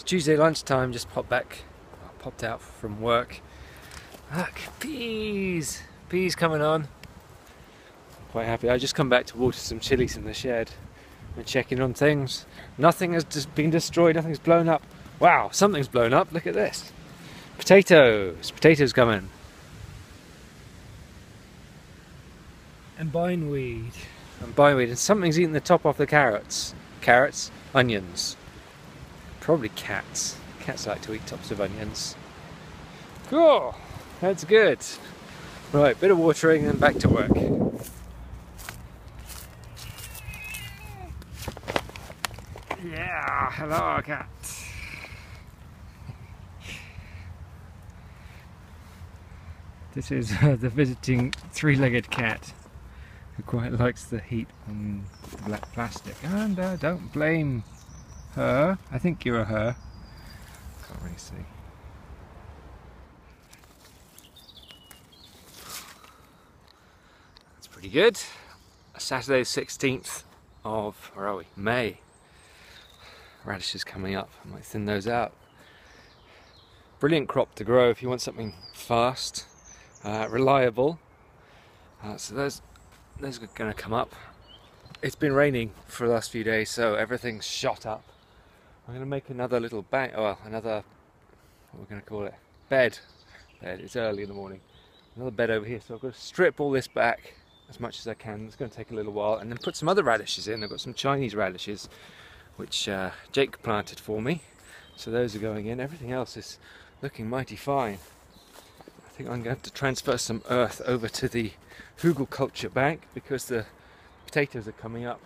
Tuesday lunchtime, just popped out from work. Look, peas! Peas coming on. Quite happy. I just come back to water some chilies in the shed. We're checking on things. Nothing has just been destroyed, nothing's blown up. Wow, something's blown up, look at this. Potatoes! Potatoes coming. And bindweed. And something's eaten the top off the carrots. Carrots, onions. Probably cats. Cats like to eat tops of onions. Cool! That's good. Right, bit of watering and back to work. Yeah, hello cat. This is the visiting three-legged cat who quite likes the heat on the black plastic. And don't blame her. I think you're a her. Can't really see. That's pretty good. Saturday 16th of, where are we? May. Radishes coming up. I might thin those out. Brilliant crop to grow if you want something fast, reliable. So those are going to come up. It's been raining for the last few days, so everything's shot up. I'm going to make another little bank, another, what we're going to call it, bed. It's early in the morning. Another bed over here, so I've got to strip all this back as much as I can. It's going to take a little while, and then put some other radishes in. I've got some Chinese radishes, which Jake planted for me. So those are going in. Everything else is looking mighty fine. I think I'm going to have to transfer some earth over to the hugelkultur bank because the potatoes are coming up.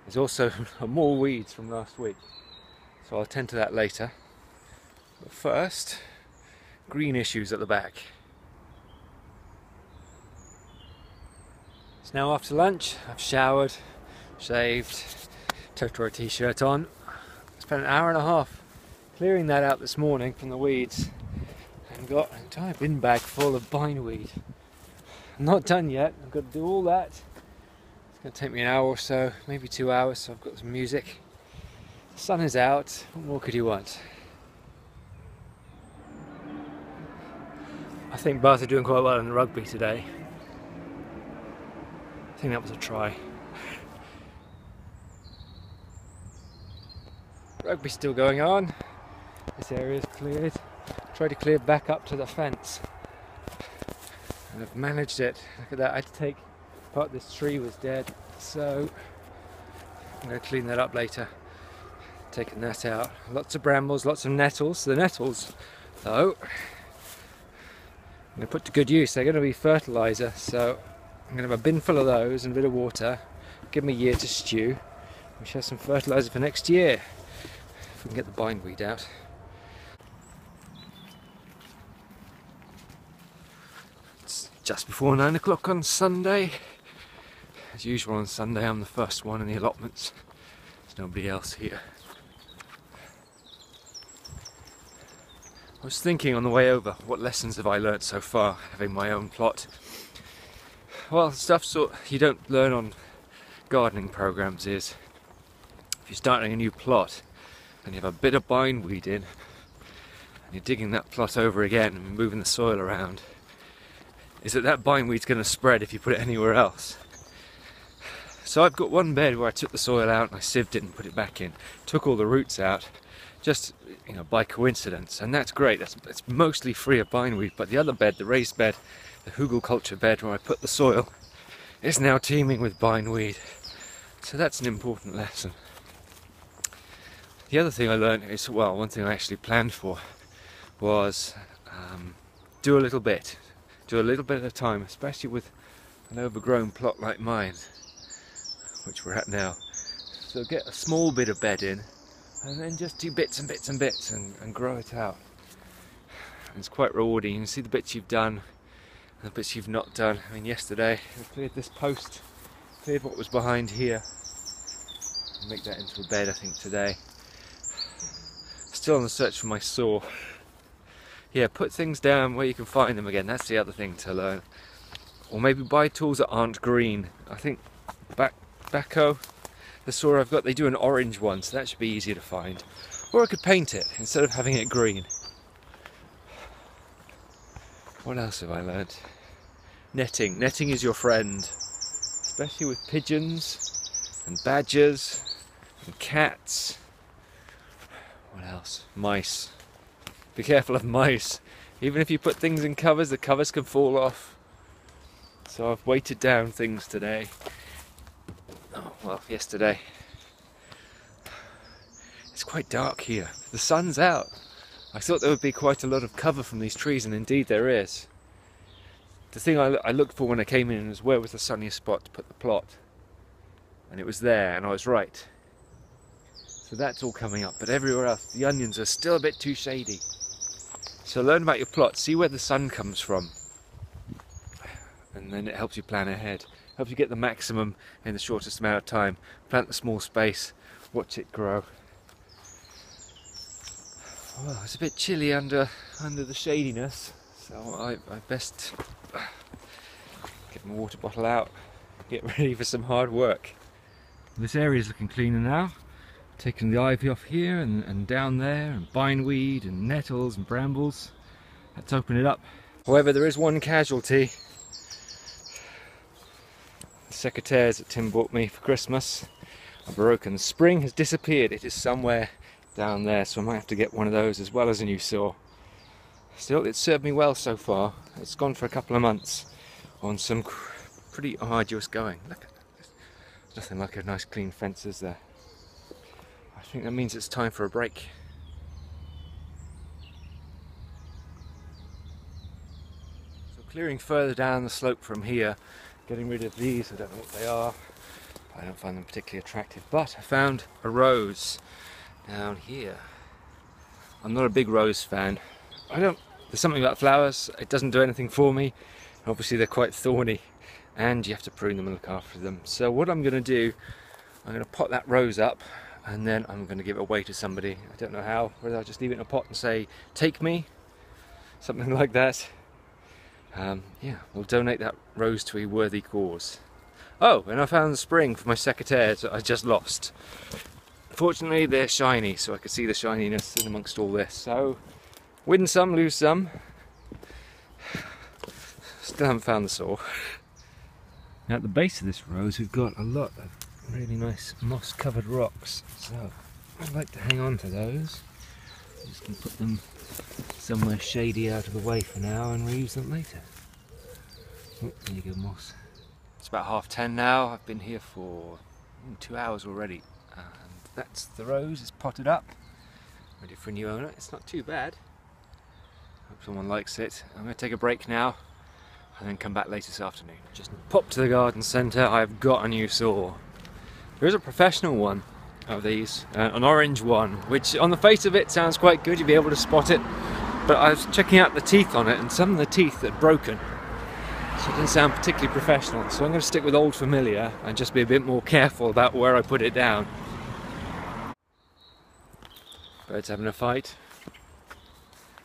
There's also more weeds from last week, so I'll attend to that later. But first, green issues at the back. It's now after lunch. I've showered, shaved, Totoro t-shirt on. Spent an hour and a half clearing that out this morning from the weeds and got an entire bin bag full of bindweed. I'm not done yet. I've got to do all that. It's going to take me an hour or so, maybe 2 hours, so I've got some music. The sun is out. What more could you want? I think Bath are doing quite well in the rugby today. I think that was a try. Rugby's still going on. This area's cleared. Tried to clear back up to the fence. And I've managed it. Look at that. I had to take part of this tree was dead. So I'm going to clean that up later. Taking that out. Lots of brambles, lots of nettles. The nettles, though, I'm going to put to good use. They're going to be fertiliser. So I'm going to have a bin full of those and a bit of water. Give them a year to stew. We should have some fertiliser for next year. If we can get the bindweed out. It's just before 9 o'clock on Sunday. As usual on Sunday, I'm the first one in the allotments. There's nobody else here. I was thinking on the way over, what lessons have I learnt so far having my own plot? Well, stuff you don't learn on gardening programs is if you're starting a new plot and you have a bit of bindweed in and you're digging that plot over again and moving the soil around, is that bindweed's going to spread if you put it anywhere else. So I've got one bed where I took the soil out and I sieved it and put it back in, took all the roots out, just by coincidence, and that's great. It's mostly free of bindweed. But the other bed, the raised bed, the hugelkultur bed where I put the soil, is now teeming with bindweed. So that's an important lesson. The other thing I learned is, well, one thing I actually planned for was do a little bit at a time, especially with an overgrown plot like mine, which we're at now. So get a small bit of bed in and then just do bits and bits and bits and grow it out. And it's quite rewarding. You can see the bits you've done and the bits you've not done. I mean, yesterday I cleared this post, cleared what was behind here. I'll make that into a bed, I think, today. Still on the search for my saw. Yeah, put things down where you can find them again. That's the other thing to learn. Or maybe buy tools that aren't green. I think backhoe, the saw I've got, they do an orange one, so that should be easier to find. Or I could paint it instead of having it green. What else have I learnt? Netting. Netting is your friend. Especially with pigeons and badgers and cats. What else? Mice. Be careful of mice. Even if you put things in covers, the covers can fall off. So I've weighted down things today. Oh, well, yesterday. It's quite dark here. The sun's out. I thought there would be quite a lot of cover from these trees, and indeed there is. The thing I looked for when I came in was where was the sunniest spot to put the plot. And it was there, and I was right. So that's all coming up, but everywhere else, the onions are still a bit too shady. So learn about your plot, see where the sun comes from. And then it helps you plan ahead. Helps you get the maximum in the shortest amount of time. Plant the small space, watch it grow. Well, it's a bit chilly under the shadiness, so I best get my water bottle out, get ready for some hard work. This area is looking cleaner now. Taking the ivy off here and down there, and bindweed and nettles and brambles. Let's open it up. However, there is one casualty. The secateurs that Tim bought me for Christmas are broken. The spring has disappeared. It is somewhere down there, so I might have to get one of those as well as a new saw. Still, it's served me well so far. It's gone for a couple of months on some pretty arduous going. Look, there's nothing like a nice clean fences there. I think that means it's time for a break. So clearing further down the slope from here, getting rid of these, I don't know what they are. I don't find them particularly attractive, but I found a rose down here. I'm not a big rose fan. There's something about flowers, it doesn't do anything for me. Obviously they're quite thorny and you have to prune them and look after them. So what I'm going to do, I'm going to pot that rose up and then I'm going to give it away to somebody. I don't know how, whether I'll just leave it in a pot and say, take me, something like that. Yeah, we'll donate that rose to a worthy cause. Oh, and I found the spring for my secateurs that I just lost. Fortunately they're shiny, so I could see the shininess in amongst all this. So, win some, lose some. Still haven't found the saw. Now at the base of this rose we've got a lot of really nice moss covered rocks, so I'd like to hang on to those. I'm just going to put them somewhere shady out of the way for now and reuse them later. Oh, there you go, moss. It's about 10:30 now. I've been here for 2 hours already, and that's the rose. It's potted up, ready for a new owner. It's not too bad. Hope someone likes it. I'm going to take a break now and then come back later this afternoon. Just pop to the garden centre. I've got a new saw. There is a professional one of these, an orange one, which on the face of it sounds quite good. You'll be able to spot it, but I was checking out the teeth on it, and some of the teeth are broken, so it didn't sound particularly professional. So I'm going to stick with Old Familiar and just be a bit more careful about where I put it down. Birds having a fight.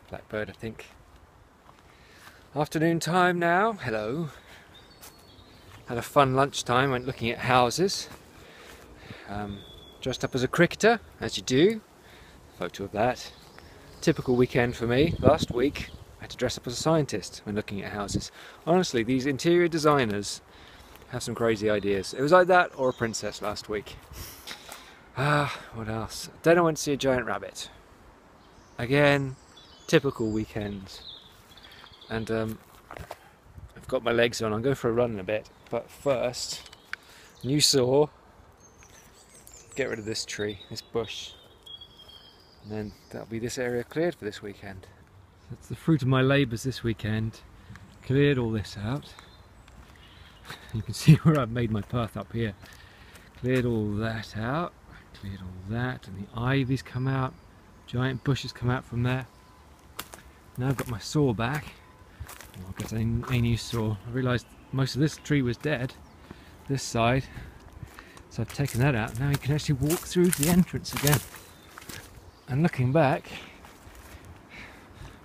Blackbird, I think. Afternoon time now. Hello. Had a fun lunchtime. Went looking at houses. Dressed up as a cricketer, as you do. Photo of that. Typical weekend for me. Last week I had to dress up as a scientist when looking at houses. Honestly, these interior designers have some crazy ideas. It was like that or a princess last week. What else? Then I went to see a giant rabbit. Again, typical weekend. And I've got my legs on. I'm going for a run in a bit. But first, new saw. Get rid of this tree, this bush. And then that'll be this area cleared for this weekend. That's the fruit of my labours this weekend. Cleared all this out. You can see where I've made my path up here. Cleared all that out. Cleared all that, and the ivy's come out. Giant bushes come out from there. Now I've got my saw back. I'll get a new saw. I realised most of this tree was dead, this side. So I've taken that out. Now you can actually walk through to the entrance again. And looking back,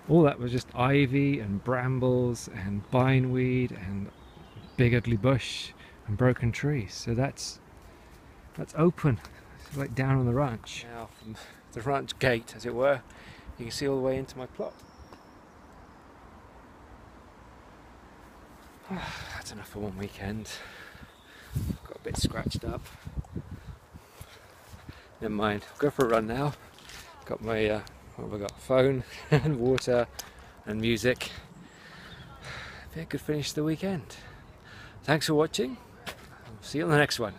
all that was just ivy and brambles and bindweed and big ugly bush and broken trees. So that's open. It's like down on the ranch. Now from the front gate, as it were. You can see all the way into my plot. That's enough for one weekend. Got a bit scratched up. Never mind, I'll go for a run now. Got my, what have I got? Phone and water and music. Be a good finish to the weekend. Thanks for watching. I'll see you on the next one.